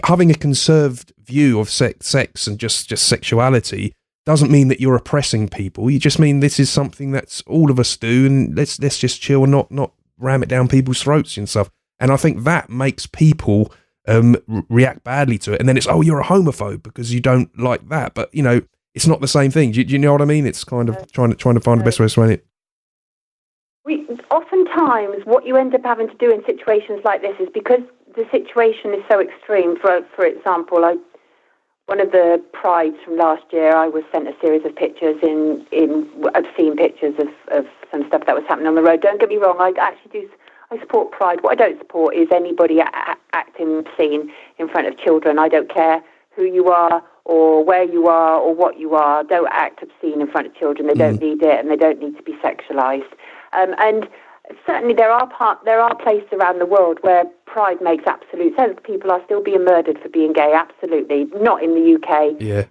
having a conserved view of sex and just sexuality doesn't mean that you're oppressing people. You just mean this is something that's all of us do, and let's just chill and not ram it down people's throats and stuff. And I think that makes people react badly to it, and then it's, oh, you're a homophobe because you don't like that. But you know, it's not the same thing. Do you know what I mean? It's kind of trying to find the best way to explain it. Oftentimes, what you end up having to do in situations like this is, because the situation is so extreme. For example, one of the prides from last year, I was sent a series of pictures in obscene pictures of some stuff that was happening on the road. Don't get me wrong, I support Pride. What I don't support is anybody acting obscene in front of children. I don't care who you are or where you are or what you are. Don't act obscene in front of children. They don't need it, and they don't need to be sexualised. And certainly there are places around the world where Pride makes absolute sense. People are still being murdered for being gay. Absolutely. Not in the UK. Yeah.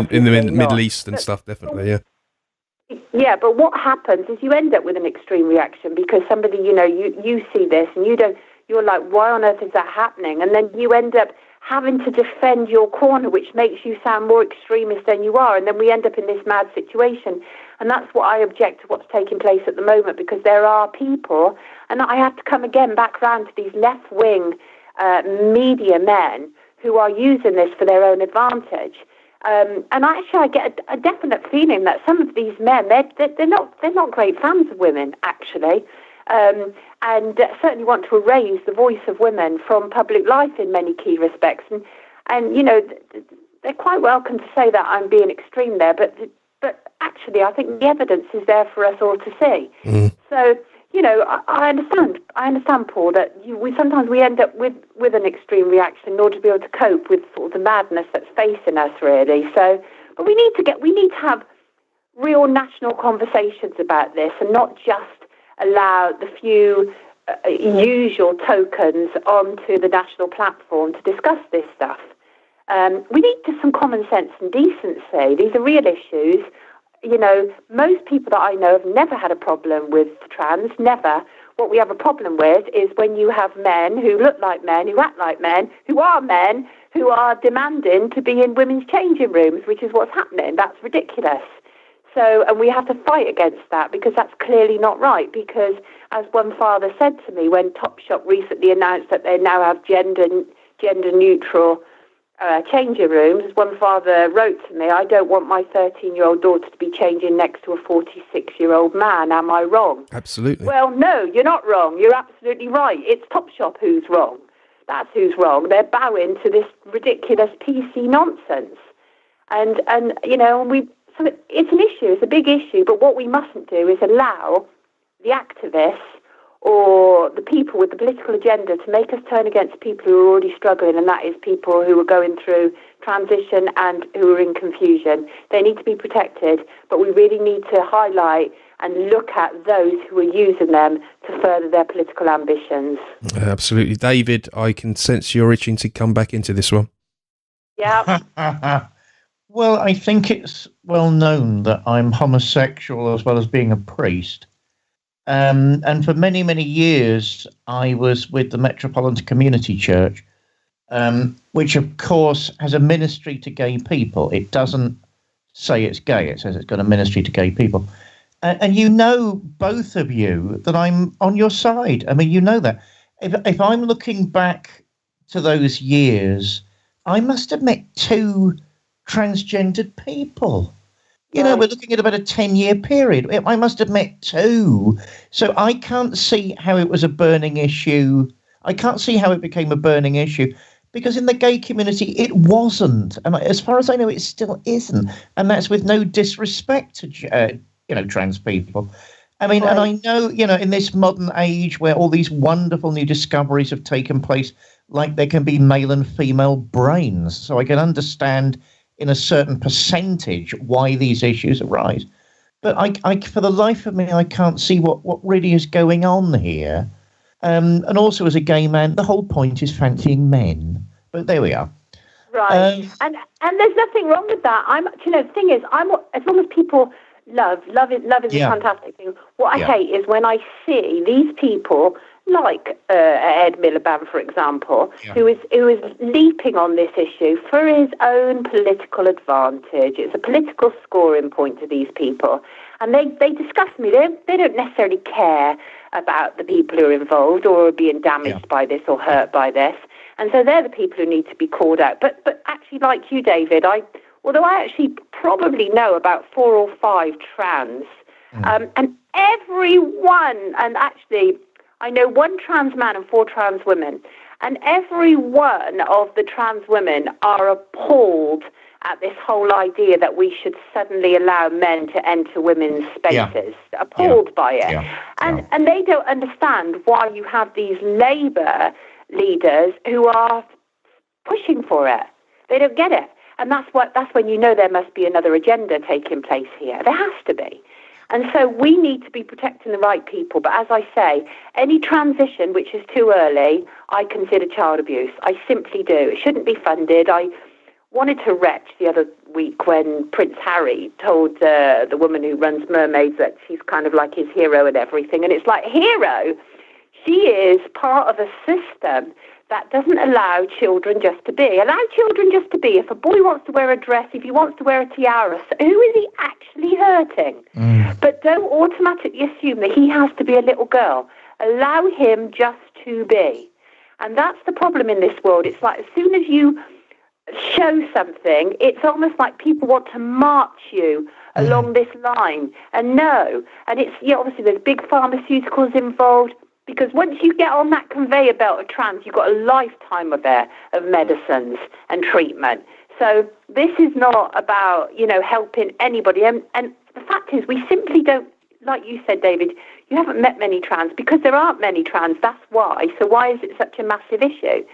In the Middle East and stuff, definitely, yeah. Yeah, but what happens is you end up with an extreme reaction, because somebody, you know, you see this and you're like, why on earth is that happening? And then you end up having to defend your corner, which makes you sound more extremist than you are. And then we end up in this mad situation. And that's what I object to what's taking place at the moment, because there are people, and I have to come again back round to these left-wing media men who are using this for their own advantage. And actually, I get a definite feeling that some of these men, they're not great fans of women, actually, and certainly want to erase the voice of women from public life in many key respects. And you know, they're quite welcome to say that I'm being extreme there, but actually, I think the evidence is there for us all to see. So, you know, I understand, Paul, that we sometimes end up with an extreme reaction in order to be able to cope with sort of the madness that's facing us, really. So, but we need to have real national conversations about this, and not just allow the few usual tokens onto the national platform to discuss this stuff. We need just some common sense and decency. These are real issues. You know, most people that I know have never had a problem with trans, never. What we have a problem with is when you have men who look like men, who act like men, who are demanding to be in women's changing rooms, which is what's happening. That's ridiculous. So, and we have to fight against that, because that's clearly not right. Because as one father said to me when Topshop recently announced that they now have gender neutral changing rooms, one father wrote to me, I don't want my 13-year-old daughter to be changing next to a 46-year-old man. Am I wrong? Absolutely. Well, no, you're not wrong. You're absolutely right. It's Topshop who's wrong. That's who's wrong. They're bowing to this ridiculous PC nonsense. And you know, so it's an issue. It's a big issue. But what we mustn't do is allow the activists or the people with the political agenda to make us turn against people who are already struggling, and that is people who are going through transition and who are in confusion. They need to be protected, but we really need to highlight and look at those who are using them to further their political ambitions. Absolutely. David, I can sense you're itching to come back into this one. Yeah. Well, I think it's well known that I'm homosexual as well as being a priest. And for many, many years, I was with the Metropolitan Community Church, which, of course, has a ministry to gay people. It doesn't say it's gay. It says it's got a ministry to gay people. And you know, both of you, that I'm on your side. I mean, you know that. If I'm looking back to those years, I must have met 2 transgendered people. You know, we're looking at about a 10-year period. I must have met 2. So I can't see how it was a burning issue. I can't see how it became a burning issue, because in the gay community, it wasn't. And as far as I know, it still isn't. And that's with no disrespect to, trans people. I mean, and I know, in this modern age where all these wonderful new discoveries have taken place, like there can be male and female brains. So I can understand in a certain percentage why these issues arise. But I for the life of me, I can't see what really is going on here. And also as a gay man, the whole point is fancying men. But there we are. Right. And there's nothing wrong with that. The thing is, as long as people love is a fantastic thing. What I hate is when I see these people, like Ed Miliband, for example, who is leaping on this issue for his own political advantage. It's a political scoring point to these people. And they disgust me. They don't necessarily care about the people who are involved or are being damaged by this or hurt by this. And so they're the people who need to be called out. But actually, like you, David, although I actually probably know about 4 or 5 trans, and everyone, and actually I know 1 trans man and 4 trans women, and every one of the trans women are appalled at this whole idea that we should suddenly allow men to enter women's spaces, appalled by it. And they don't understand why you have these Labour leaders who are pushing for it. They don't get it. And that's when you know there must be another agenda taking place here. There has to be. And so we need to be protecting the right people. But as I say, any transition which is too early, I consider child abuse. I simply do. It shouldn't be funded. I wanted to retch the other week when Prince Harry told the woman who runs Mermaids that she's kind of like his hero and everything. And it's like, hero? She is part of a system that doesn't allow children just to be. Allow children just to be. If a boy wants to wear a dress, if he wants to wear a tiara, so who is he actually hurting? But don't automatically assume that he has to be a little girl. Allow him just to be. And that's the problem in this world. It's like as soon as you show something, it's almost like people want to march you along this line. And no. And it's, obviously there's big pharmaceuticals involved. Because once you get on that conveyor belt of trans, you've got a lifetime of medicines and treatment. So this is not about, helping anybody. And the fact is, we simply don't, like you said, David, you haven't met many trans because there aren't many trans. That's why. So why is it such a massive issue?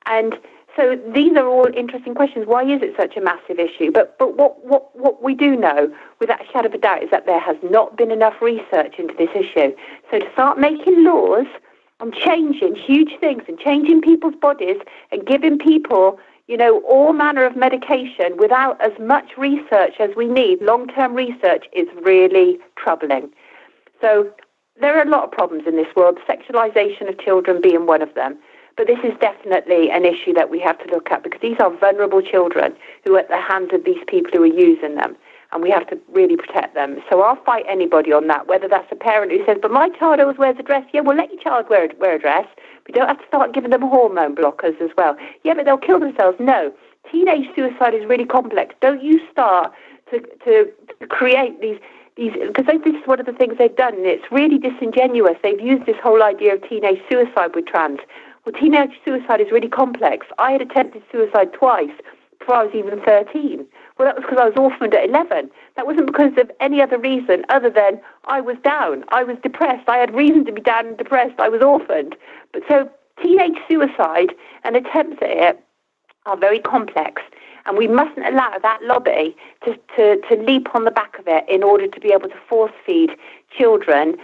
And so these are all interesting questions. Why is it such a massive issue? But what we do know, without a shadow of a doubt, is that there has not been enough research into this issue. So to start making laws on changing huge things and changing people's bodies and giving people, all manner of medication without as much research as we need, long-term research, is really troubling. So there are a lot of problems in this world, sexualization of children being one of them. But this is definitely an issue that we have to look at because these are vulnerable children who are at the hands of these people who are using them, and we have to really protect them. So I'll fight anybody on that, whether that's a parent who says, but my child always wears a dress. Yeah, well, let your child wear a dress. We don't have to start giving them hormone blockers as well. Yeah, but they'll kill themselves. No. Teenage suicide is really complex. Don't you start to create these because this is one of the things they've done, and it's really disingenuous. They've used this whole idea of teenage suicide with trans. Well, teenage suicide is really complex. I had attempted suicide twice before I was even 13. Well, that was because I was orphaned at 11. That wasn't because of any other reason other than I was down. I was depressed. I had reason to be down and depressed. I was orphaned. But so teenage suicide and attempts at it are very complex. And we mustn't allow that lobby to leap on the back of it in order to be able to force feed children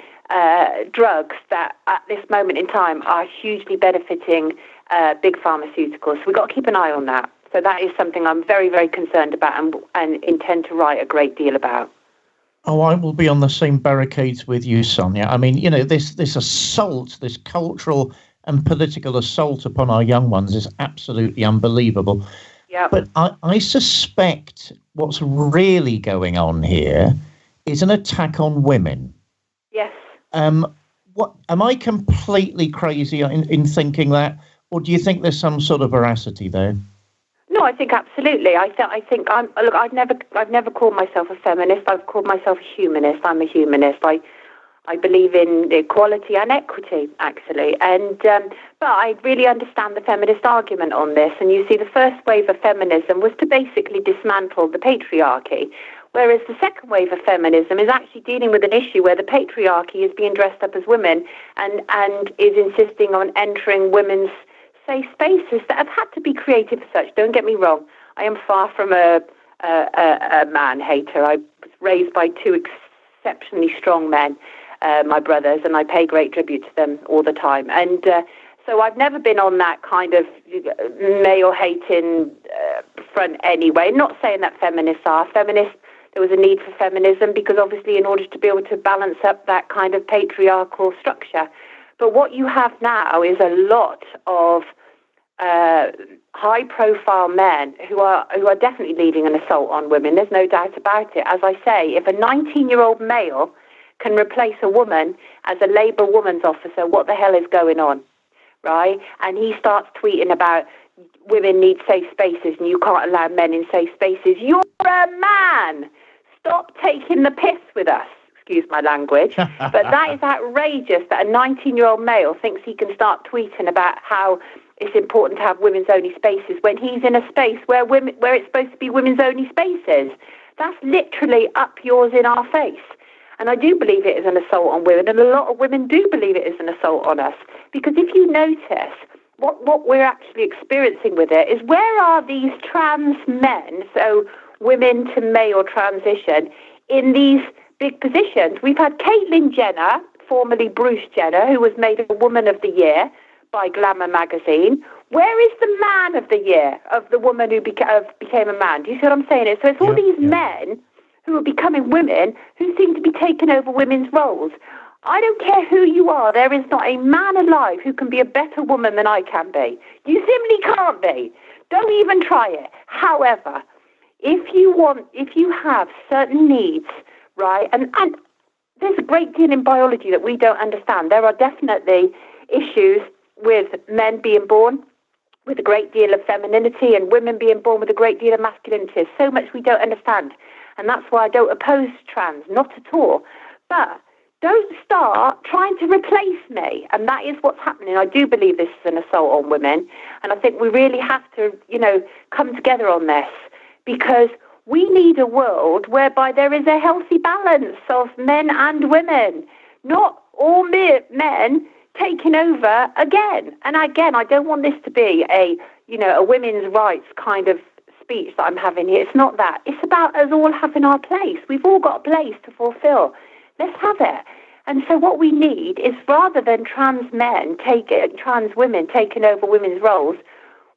drugs that at this moment in time are hugely benefiting big pharmaceuticals. So we've got to keep an eye on that. So that is something I'm very, very concerned about and intend to write a great deal about. Oh, I will be on the same barricades with you, Sonia. I mean, this assault, this cultural and political assault upon our young ones is absolutely unbelievable. Yeah. But I suspect what's really going on here is an attack on women. Yes. What am I completely crazy in thinking that, or do you think there's some sort of veracity there? No, I think absolutely. I think look. I've never called myself a feminist. I've called myself a humanist. I'm a humanist. I believe in equality and equity, actually. And but I really understand the feminist argument on this. And you see, the first wave of feminism was to basically dismantle the patriarchy, whereas the second wave of feminism is actually dealing with an issue where the patriarchy is being dressed up as women and is insisting on entering women's safe spaces that have had to be created for such. Don't get me wrong. I am far from a man hater. I was raised by two exceptionally strong men, my brothers, and I pay great tribute to them all the time. And so I've never been on that kind of male-hating front anyway. Not saying that feminists are. There was a need for feminism because obviously in order to be able to balance up that kind of patriarchal structure. But what you have now is a lot of high-profile men who are definitely leading an assault on women. There's no doubt about it. As I say, if a 19-year-old male can replace a woman as a Labour women's officer, what the hell is going on, right? And he starts tweeting about women need safe spaces and you can't allow men in safe spaces. You're a man! Stop taking the piss with us. Excuse my language. But that is outrageous that a 19-year-old male thinks he can start tweeting about how it's important to have women's only spaces when he's in a space where it's supposed to be women's only spaces. That's literally up yours in our face. And I do believe it is an assault on women, and a lot of women do believe it is an assault on us. Because if you notice, what we're actually experiencing with it is, where are these trans men, so women to male transition, in these big positions? We've had Caitlyn Jenner, formerly Bruce Jenner, who was made a Woman of the Year by Glamour magazine. Where is the Man of the Year of the woman who became a man? Do you see what I'm saying? So it's all these men who are becoming women who seem to be taking over women's roles. I don't care who you are. There is not a man alive who can be a better woman than I can be. You simply can't be. Don't even try it. However, if you have certain needs, right, and there's a great deal in biology that we don't understand. There are definitely issues with men being born with a great deal of femininity and women being born with a great deal of masculinity. So much we don't understand. And that's why I don't oppose trans, not at all. But don't start trying to replace me. And that is what's happening. I do believe this is an assault on women. And I think we really have to, come together on this, because we need a world whereby there is a healthy balance of men and women, not all men taking over again. And again, I don't want this to be a women's rights kind of speech that I'm having here. It's not that. It's about us all having our place. We've all got a place to fulfill. Let's have it. And so what we need is, rather than trans women taking over women's roles,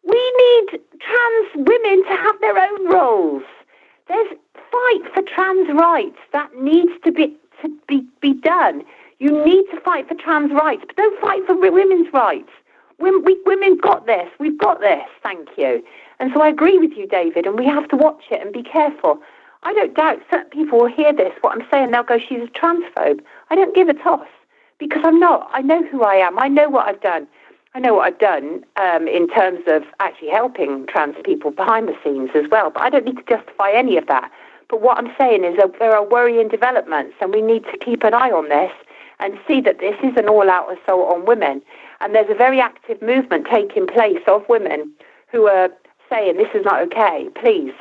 we need trans women to have their own roles. There's fight for trans rights that needs to be done. You need to fight for trans rights, but don't fight for women's rights. Women got this. We've got this. Thank you. And so I agree with you, David, and we have to watch it and be careful. I don't doubt certain people will hear this, what I'm saying, they'll go, she's a transphobe. I don't give a toss, because I'm not. I know who I am. I know what I've done. I know what I've done in terms of actually helping trans people behind the scenes as well, but I don't need to justify any of that. But what I'm saying is that there are worrying developments, and we need to keep an eye on this and see that this is an all-out assault on women. And there's a very active movement taking place of women who are saying this is not okay, please.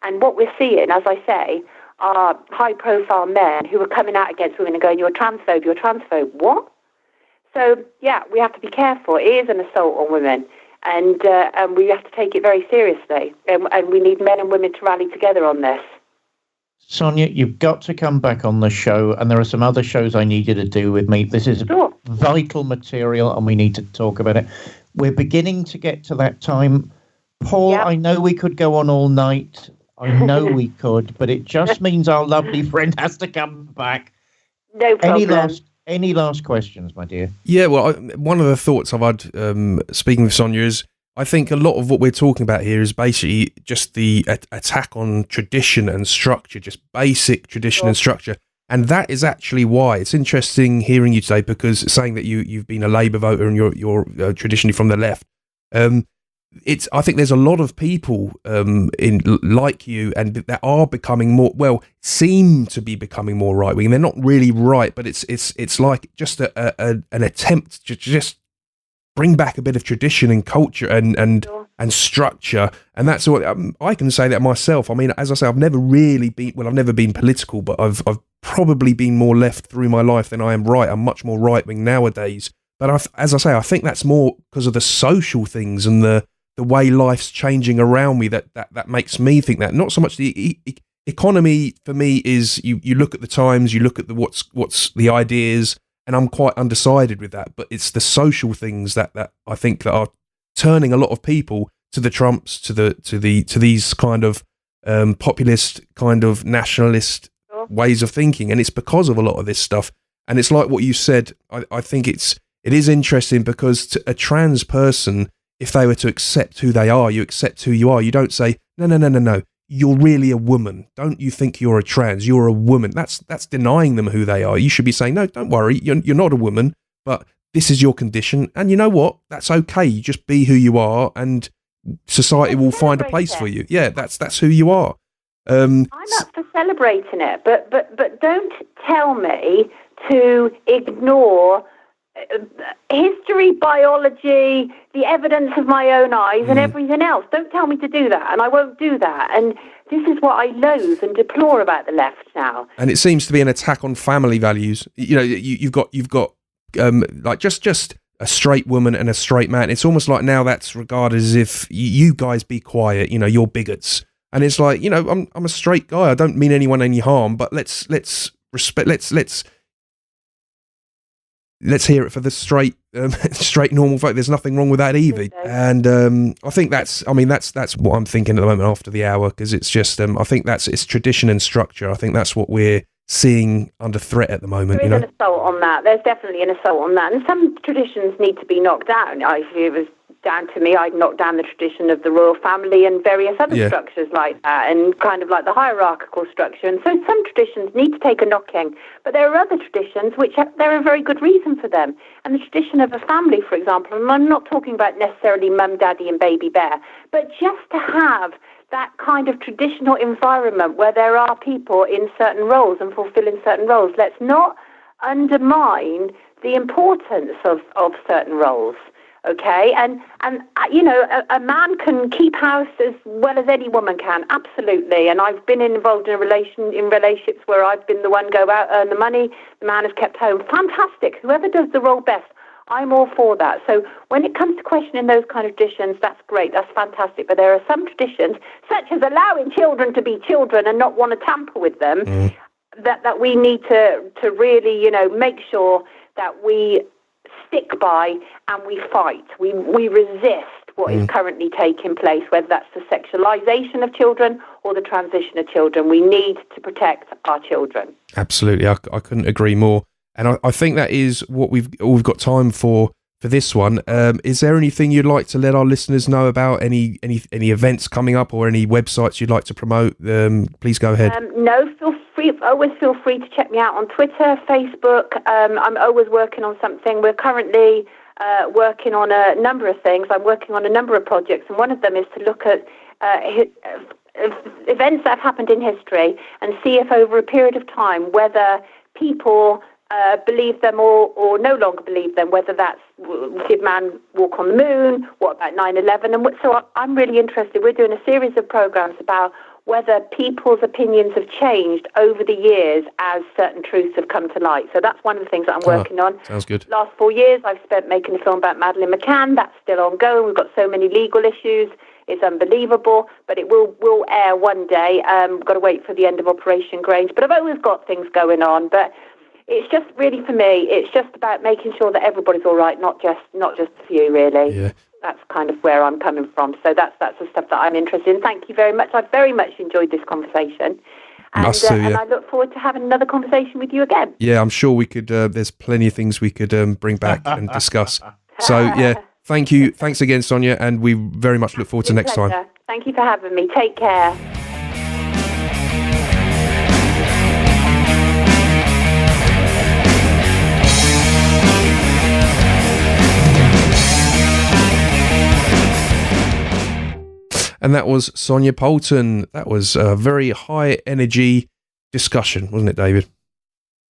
And what we're seeing, as I say, are high-profile men who are coming out against women and going, you're a transphobe. What? So, yeah, we have to be careful. It is an assault on women, and we have to take it very seriously. And we need men and women to rally together on this. Sonia, you've got to come back on the show, and there are some other shows I need you to do with me. This is vital material, and we need to talk about it. We're beginning to get to that time. Paul, yep. I know we could go on all night. I know we could, but it just means our lovely friend has to come back. No problem. Any last questions, my dear? Yeah, well, one of the thoughts I've had speaking with Sonia is, I think a lot of what we're talking about here is basically just the attack on tradition and structure, just basic tradition and structure. And that is actually why it's interesting hearing you today, because saying that you've been a Labour voter and you're traditionally from the left. I think there's a lot of people like you and that are becoming more, seem to be becoming more right wing. They're not really right, but it's like just an attempt to just bring back a bit of tradition and culture and structure. And that's what I can say that myself. I mean, as I say, I've never been political, but I've probably been more left through my life than I am right. I'm much more right wing nowadays. But as I say, I think that's more because of the social things and the way life's changing around me that makes me think that. Not so much the economy for me is you look at the times, you look at what's the ideas, and I'm quite undecided with that. But it's the social things that I think that are turning a lot of people to the Trumps, to these kind of populist, kind of nationalist ways of thinking, and it's because of a lot of this stuff. And it's like what you said. I think it is interesting because to a trans person, if they were to accept who they are, you accept who you are. You don't say, no, you're really a woman. Don't you think you're a trans? You're a woman. That's denying them who they are. You should be saying, no, don't worry, you're not a woman, but this is your condition. And you know what? That's okay. You just be who you are, and society will find a place for you. Yeah, that's who you are. I'm up for celebrating it, but don't tell me to ignore history, biology, the evidence of my own eyes and everything else. Don't tell me to do that, and I won't do that. And this is what I loathe and deplore about the left now. And it seems to be an attack on family values. You know, you've got like just a straight woman and a straight man. It's almost like now that's regarded as if you guys be quiet. You know, you're bigots. And it's like, you know, I'm a straight guy. I don't mean anyone any harm, but let's respect. Let's hear it for the straight normal folk. There's nothing wrong with that either. And I think that's what I'm thinking at the moment after the hour, because it's just I think it's tradition and structure. I think that's what we're seeing under threat at the moment. There is an assault on that. There's definitely an assault on that, and some traditions need to be knocked down. If it was down to me, I'd knock down the tradition of the royal family and various other structures like that, and kind of like the hierarchical structure. And so some traditions need to take a knocking, but there are other traditions which there are a very good reason for them. And the tradition of a family, for example, and I'm not talking about necessarily mum, daddy and baby bear, but just to have that kind of traditional environment where there are people in certain roles and fulfilling certain roles. Let's not undermine the importance of certain roles. Okay, and you know, a man can keep house as well as any woman can, absolutely. And I've been involved in relationships where I've been the one go out, earn the money, the man has kept home. Fantastic. Whoever does the role best, I'm all for that. So when it comes to questioning those kind of traditions, that's great, that's fantastic. But there are some traditions, such as allowing children to be children and not want to tamper with them, that we need to really, you know, make sure that we stick by and we fight. We resist what is currently taking place, whether that's the sexualization of children or the transition of children. We need to protect our children. Absolutely, I couldn't agree more. And I think that is what we've got time for this one. Is there anything you'd like to let our listeners know about? Any events coming up or any websites you'd like to promote? Please go ahead. No, always feel free to check me out on Twitter, Facebook. I'm always working on something. We're currently working on a number of things. I'm working on a number of projects, and one of them is to look at events that have happened in history and see if over a period of time whether people believe them or no longer believe them, whether that's did man walk on the moon, what about 9/11, and so I'm really interested. We're doing a series of programs about whether people's opinions have changed over the years as certain truths have come to light. So that's one of the things that I'm working on. Sounds good. Last 4 years I've spent making a film about Madeleine McCann. That's still ongoing. We've got so many legal issues. It's unbelievable, but it will air one day. We've got to wait for the end of Operation Grange. But I've always got things going on. But it's just really, for me, it's just about making sure that everybody's all right, not just a few, really. Yeah. That's kind of where I'm coming from. So that's the stuff that I'm interested in. Thank you very much. I've very much enjoyed this conversation. And, and I look forward to having another conversation with you again. Yeah, I'm sure we could. There's plenty of things we could bring back and discuss. So, yeah, thank you. Thanks again, Sonia, and we very much look forward to next time. Thank you for having me. Take care. And that was Sonia Poulton. That was a very high energy discussion, wasn't it, David?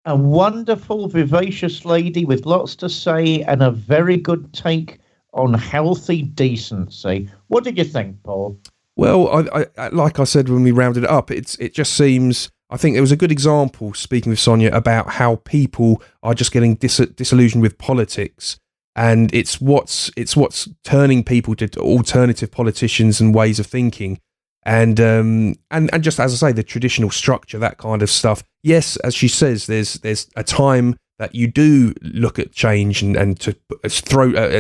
A wonderful, vivacious lady with lots to say and a very good take on healthy decency. What did you think, Paul? Well, I like I said when we rounded it up, it just seems, I think it was a good example, speaking with Sonia, about how people are just getting disillusioned with politics. And it's what's turning people to alternative politicians and ways of thinking, and just as I say, the traditional structure, that kind of stuff. Yes, as she says, there's a time that you do look at change and to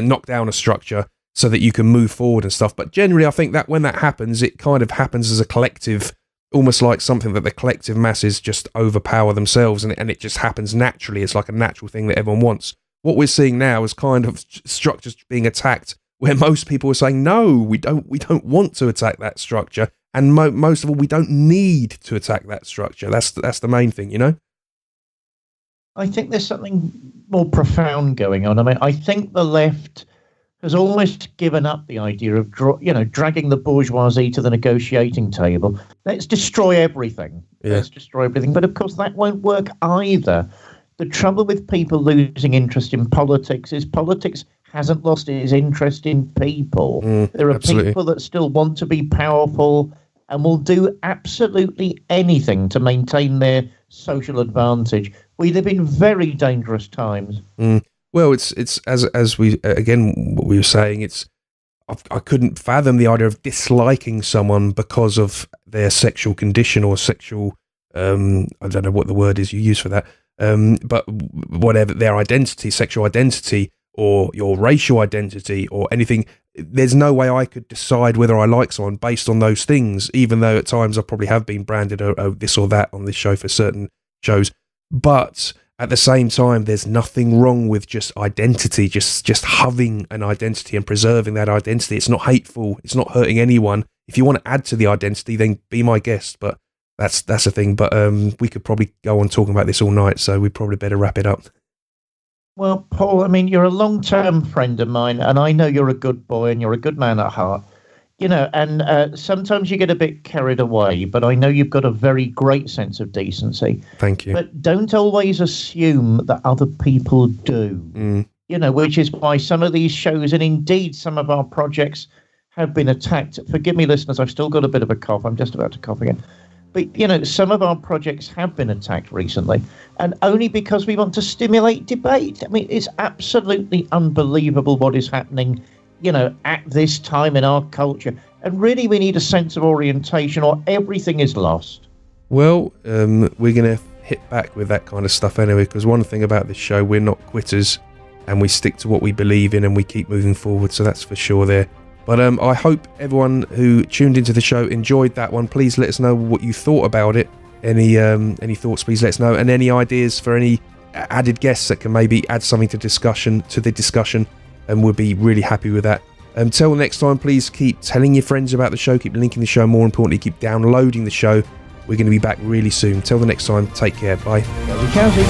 knock down a structure so that you can move forward and stuff. But generally, I think that when that happens, it kind of happens as a collective, almost like something that the collective masses just overpower themselves, and it just happens naturally. It's like a natural thing that everyone wants. What we're seeing now is kind of structures being attacked where most people are saying, no, we don't want to attack that structure. And most of all, we don't need to attack that structure. That's the main thing, you know? I think there's something more profound going on. I mean, I think the left has almost given up the idea of dragging the bourgeoisie to the negotiating table. Let's destroy everything. Yeah. Let's destroy everything. But of course, that won't work either. The trouble with people losing interest in politics is politics hasn't lost its interest in people. There are absolutely. People that still want to be powerful and will do absolutely anything to maintain their social advantage. We live in very dangerous times. Well, it's as we again what we were saying. I couldn't fathom the idea of disliking someone because of their sexual condition or sexual. I don't know what the word is you use for that. But whatever their identity, sexual identity, or your racial identity, or anything, there's no way I could decide whether I like someone based on those things, even though at times I probably have been branded this or that on this show for certain shows. But at the same time, there's nothing wrong with just identity, just having an identity and preserving that identity. It's not hateful. It's not hurting anyone. If you want to add to the identity, then be my guest. But that's the thing. But we could probably go on talking about this all night, so we probably better wrap it up. Well, Paul, I mean, you're a long-term friend of mine, and I know you're a good boy and you're a good man at heart. You know, and sometimes you get a bit carried away, but I know you've got a very great sense of decency. Thank you. But don't always assume that other people do. You know, which is why some of these shows, and indeed some of our projects, have been attacked. Forgive me, listeners, I've still got a bit of a cough. I'm just about to cough again. But, you know, some of our projects have been attacked recently, and only because we want to stimulate debate. I mean, it's absolutely unbelievable what is happening, you know, at this time in our culture. And really, we need a sense of orientation or everything is lost. Well, we're going to hit back with that kind of stuff anyway, because one thing about this show, we're not quitters, and we stick to what we believe in and we keep moving forward. So that's for sure there. But I hope everyone who tuned into the show enjoyed that one. Please let us know what you thought about it. Any thoughts, please let us know. And any ideas for any added guests that can maybe add something to the discussion. And we'll be really happy with that. Until next time, please keep telling your friends about the show. Keep linking the show. More importantly, keep downloading the show. We're going to be back really soon. Till the next time, take care. Bye. County.